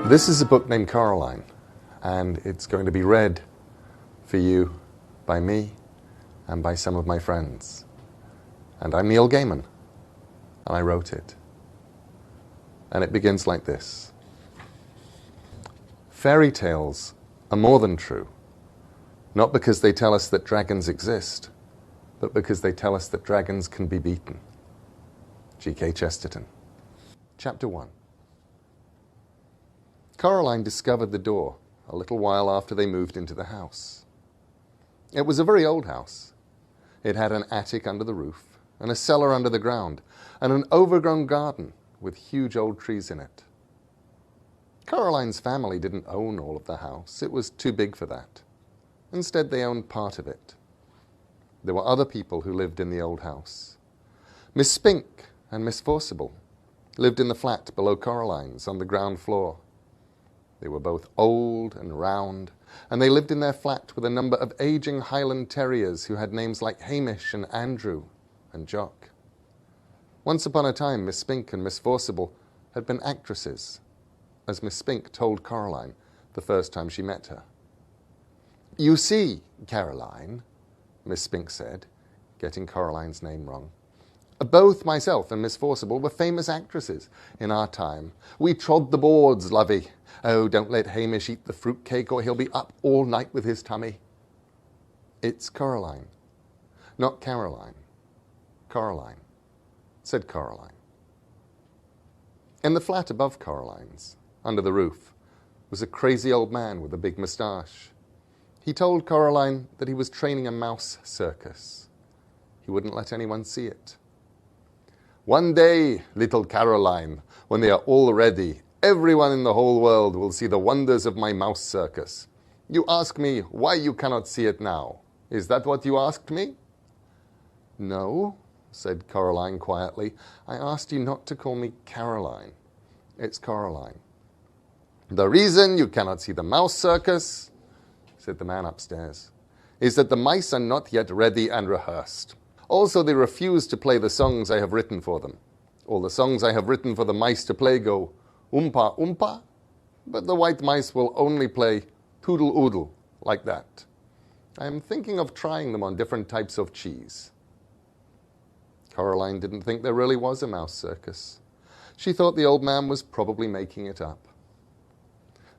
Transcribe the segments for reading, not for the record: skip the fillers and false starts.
This is a book named Coraline, and it's going to be read for you by me and by some of my friends. And I'm Neil Gaiman, and I wrote it. And it begins like this. Fairy tales are more than true, not because they tell us that dragons exist, but because they tell us that dragons can be beaten. G.K. Chesterton. Chapter 1. Coraline discovered the door a little while after they moved into the house. It was a very old house. It had an attic under the roof, and a cellar under the ground, and an overgrown garden with huge old trees in it. Coraline's family didn't own all of the house. It was too big for that. Instead, they owned part of it. There were other people who lived in the old house. Miss Spink and Miss Forcible lived in the flat below Coraline's on the ground floor. They were both old and round, and they lived in their flat with a number of aging Highland terriers who had names like Hamish and Andrew and Jock. Once upon a time, Miss Spink and Miss Forcible had been actresses, as Miss Spink told Coraline the first time she met her. "You see, Caroline," Miss Spink said, getting Coraline's name wrong, "both myself and Miss Forcible were famous actresses in our time. We trod the boards, lovey. Oh, don't let Hamish eat the fruitcake or he'll be up all night with his tummy." "It's Coraline, not Caroline. Coraline," said Coraline. In the flat above Coraline's, under the roof, was a crazy old man with a big moustache. He told Coraline that he was training a mouse circus. He wouldn't let anyone see it. "One day, little Caroline, when they are all ready, everyone in the whole world will see the wonders of my mouse circus. You ask me why you cannot see it now. Is that what you asked me?" "No," said Coraline quietly. "I asked you not to call me Caroline. It's Coraline." "The reason you cannot see the mouse circus," said the man upstairs, "is that the mice are not yet ready and rehearsed. Also, they refuse to play the songs I have written for them. All the songs I have written for the mice to play go oompa oompa, but the white mice will only play toodle oodle, like that. I am thinking of trying them on different types of cheese." Coraline didn't think there really was a mouse circus. She thought the old man was probably making it up.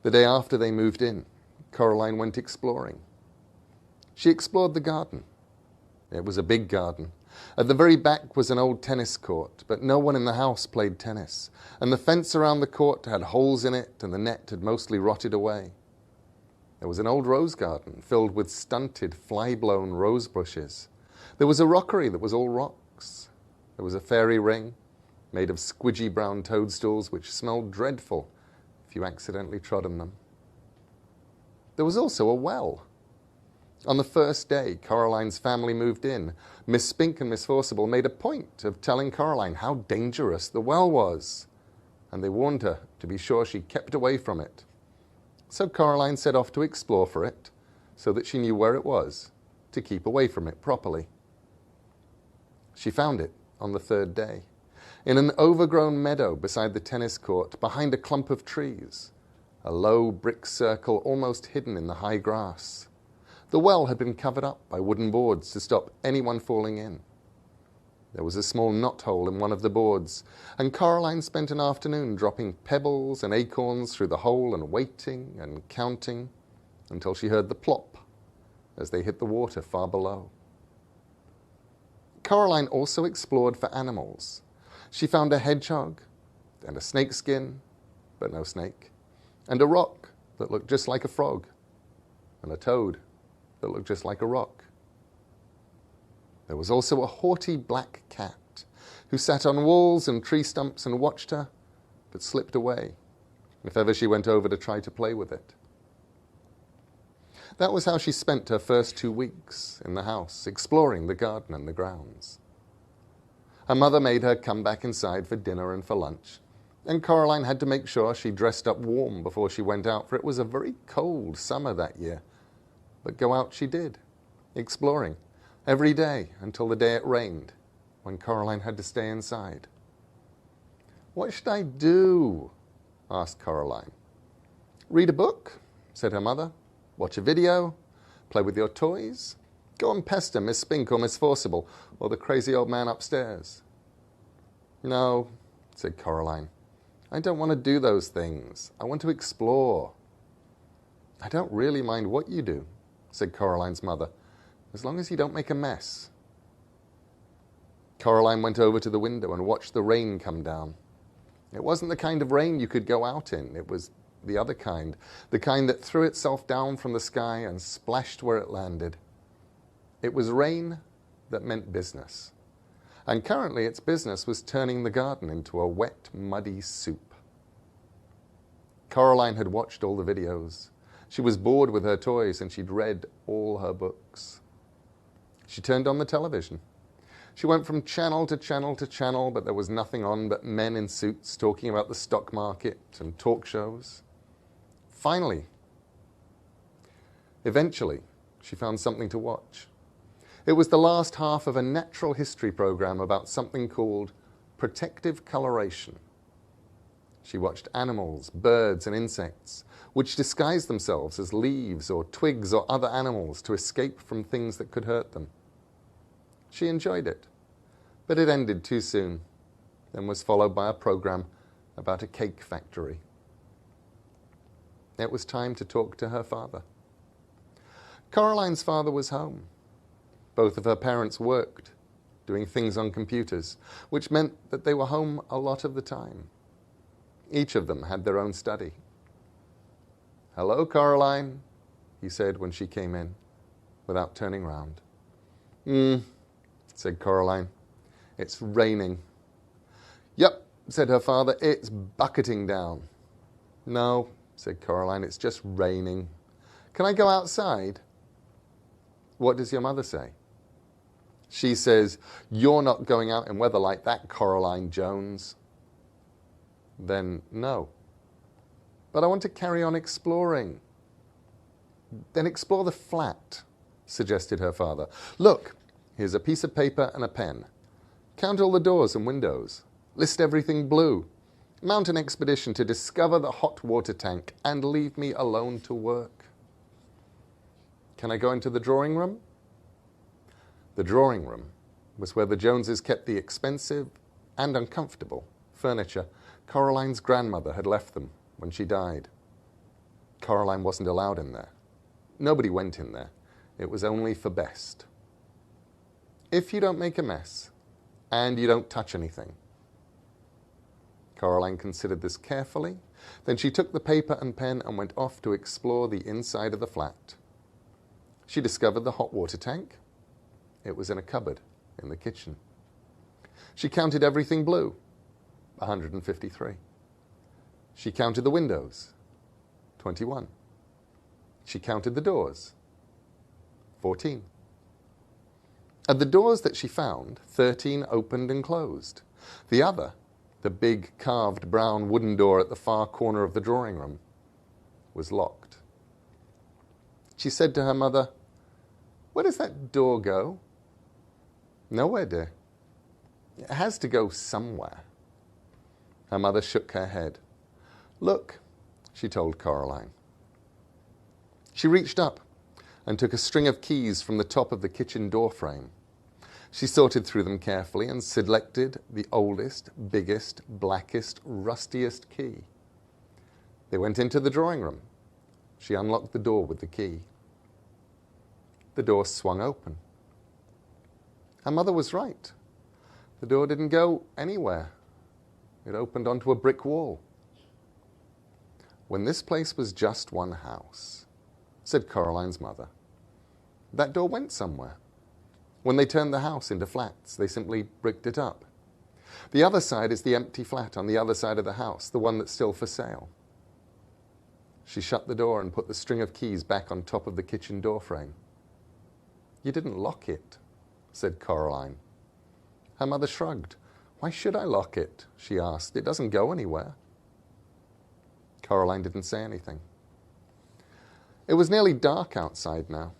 The day after they moved in, Coraline went exploring. She explored the garden. It was a big garden. At the very back was an old tennis court, but no one in the house played tennis, and the fence around the court had holes in it, and the net had mostly rotted away. There was an old rose garden filled with stunted, fly-blown rose bushes. There was a rockery that was all rocks. There was a fairy ring made of squidgy brown toadstools which smelled dreadful if you accidentally trod on them. There was also a well. On the first day Coraline's family moved in, Miss Spink and Miss Forcible made a point of telling Coraline how dangerous the well was, and they warned her to be sure she kept away from it. So Coraline set off to explore for it, so that she knew where it was, to keep away from it properly. She found it on the third day, in an overgrown meadow beside the tennis court, behind a clump of trees, a low brick circle almost hidden in the high grass. The well had been covered up by wooden boards to stop anyone falling in. There was a small knothole in one of the boards, and Coraline spent an afternoon dropping pebbles and acorns through the hole and waiting and counting until she heard the plop as they hit the water far below. Coraline also explored for animals. She found a hedgehog and a snakeskin, but no snake, and a rock that looked just like a frog, and a toad that looked just like a rock. There was also a haughty black cat who sat on walls and tree stumps and watched her, but slipped away if ever she went over to try to play with it. That was how she spent her first 2 weeks in the house, exploring the garden and the grounds. Her mother made her come back inside for dinner and for lunch, and Coraline had to make sure she dressed up warm before she went out, for it was a very cold summer that year. But go out she did, exploring, every day until the day it rained, when Coraline had to stay inside. "What should I do?" asked Coraline. Read a book, said her mother. Watch a video. Play with your toys. Go and pester Miss Spink or Miss Forcible or the crazy old man upstairs. No, said Coraline. I don't want to do those things. I want to explore. I don't really mind what you do, said Coraline's mother, as long as you don't make a mess. Coraline went over to the window and watched the rain come down. It wasn't the kind of rain you could go out in. It was the other kind, the kind that threw itself down from the sky and splashed where it landed. It was rain that meant business. And currently its business was turning the garden into a wet, muddy soup. Coraline had watched all the videos. She was bored with her toys and she'd read all her books. She turned on the television. She went from channel to channel to channel, but there was nothing on but men in suits talking about the stock market and talk shows. Eventually, she found something to watch. It was the last half of a natural history program about something called protective coloration. She watched animals, birds, and insects, which disguised themselves as leaves or twigs or other animals to escape from things that could hurt them. She enjoyed it, but it ended too soon, then was followed by a program about a cake factory. It was time to talk to her father. Coraline's father was home. Both of her parents worked, doing things on computers, which meant that they were home a lot of the time. Each of them had their own study. "Hello, Coraline," he said when she came in, without turning round. Said Coraline. "It's raining." "Yep," said her father, "it's bucketing down." "No," said Coraline, "it's just raining. Can I go outside?" "What does your mother say?" "She says, 'You're not going out in weather like that, Coraline Jones.'" "Then no." "But I want to carry on exploring." "Then explore the flat," suggested her father. "Look, here's a piece of paper and a pen. Count all the doors and windows. List everything blue. Mount an expedition to discover the hot water tank and leave me alone to work." "Can I go into the drawing room?" The drawing room was where the Joneses kept the expensive and uncomfortable furniture Coraline's grandmother had left them when she died. Coraline wasn't allowed in there. Nobody went in there. It was only for best. "If you don't make a mess, and you don't touch anything." Coraline considered this carefully. Then she took the paper and pen and went off to explore the inside of the flat. She discovered the hot water tank. It was in a cupboard in the kitchen. She counted everything blue, 153. She counted the windows, 21. She counted the doors, 14. At the doors that she found, 13 opened and closed. The other, the big carved brown wooden door at the far corner of the drawing room, was locked. She said to her mother, "Where does that door go?" "Nowhere, dear. It has to go somewhere." Her mother shook her head. "Look," she told Coraline. She reached up and took a string of keys from the top of the kitchen door frame. She sorted through them carefully and selected the oldest, biggest, blackest, rustiest key. They went into the drawing room. She unlocked the door with the key. The door swung open. Her mother was right. The door didn't go anywhere. It opened onto a brick wall. "When this place was just one house," said Coraline's mother, "that door went somewhere. When they turned the house into flats, they simply bricked it up. The other side is the empty flat on the other side of the house, the one that's still for sale." She shut the door and put the string of keys back on top of the kitchen door frame. "You didn't lock it," said Coraline. Her mother shrugged. "Why should I lock it?" she asked. "It doesn't go anywhere." Coraline didn't say anything. It was nearly dark outside now,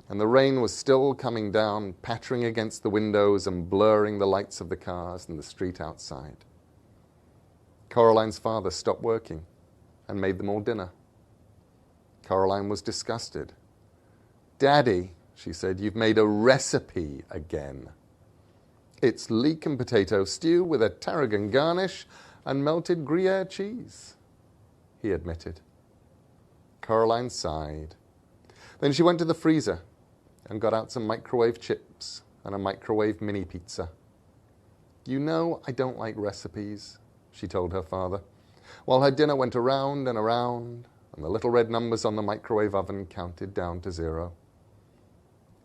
and the rain was still coming down, pattering against the windows and blurring the lights of the cars and the street outside. Coraline's father stopped working and made them all dinner. Coraline was disgusted. "Daddy," she said, "you've made a recipe again. It's leek and potato stew with a tarragon garnish and melted Gruyere cheese," he admitted. Coraline sighed. Then she went to the freezer and got out some microwave chips and a microwave mini pizza. "You know I don't like recipes," she told her father, while her dinner went around and around, and the little red numbers on the microwave oven counted down to 0.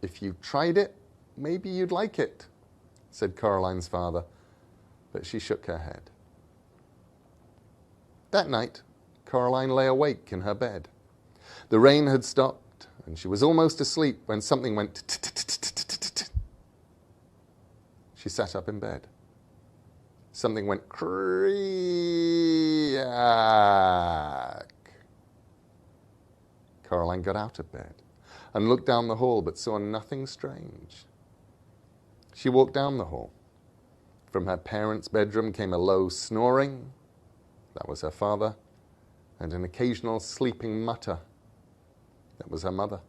"If you tried it, maybe you'd like it," said Coraline's father, but she shook her head. That night, Coraline lay awake in her bed. The rain had stopped, and she was almost asleep when something went t-t-t-t-t-t-t. She sat up in bed. Something went creak. Coraline got out of bed and looked down the hall, but saw nothing strange. She walked down the hall. From her parents' bedroom came a low snoring. That was her father. And an occasional sleeping mutter. That was her mother.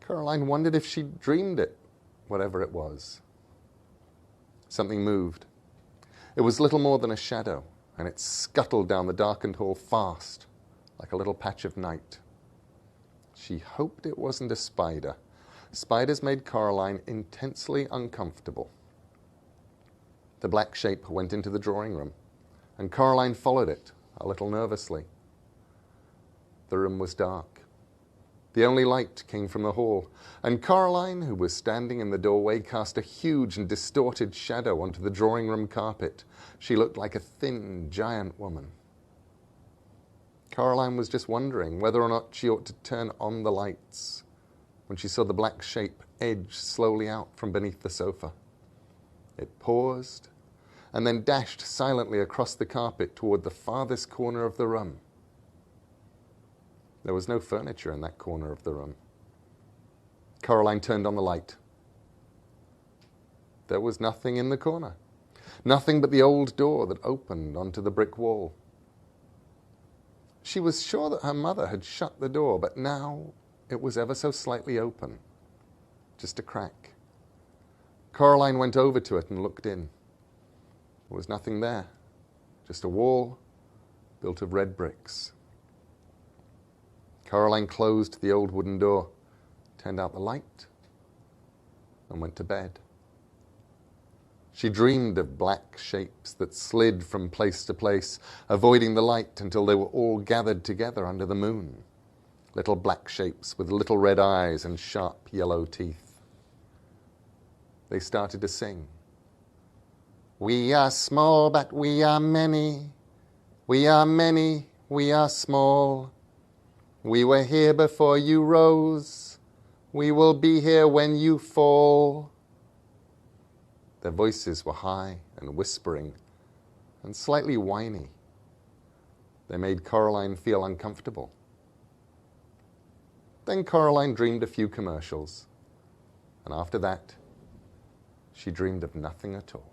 Coraline wondered if she'd dreamed it, whatever it was. Something moved. It was little more than a shadow, and it scuttled down the darkened hall fast, like a little patch of night. She hoped it wasn't a spider. Spiders made Coraline intensely uncomfortable. The black shape went into the drawing room, and Coraline followed it, a little nervously. The room was dark. The only light came from the hall, and Coraline, who was standing in the doorway, cast a huge and distorted shadow onto the drawing room carpet. She looked like a thin, giant woman. Coraline was just wondering whether or not she ought to turn on the lights when she saw the black shape edge slowly out from beneath the sofa. It paused and then dashed silently across the carpet toward the farthest corner of the room. There was no furniture in that corner of the room. Coraline turned on the light. There was nothing in the corner. Nothing but the old door that opened onto the brick wall. She was sure that her mother had shut the door, but now it was ever so slightly open. Just a crack. Coraline went over to it and looked in. There was nothing there. Just a wall built of red bricks. Coraline closed the old wooden door, turned out the light, and went to bed. She dreamed of black shapes that slid from place to place, avoiding the light until they were all gathered together under the moon. Little black shapes with little red eyes and sharp yellow teeth. They started to sing. "We are small, but we are many. We are many, we are small. We were here before you rose. We will be here when you fall." Their voices were high and whispering and slightly whiny. They made Coraline feel uncomfortable. Then Coraline dreamed a few commercials, and after that, she dreamed of nothing at all.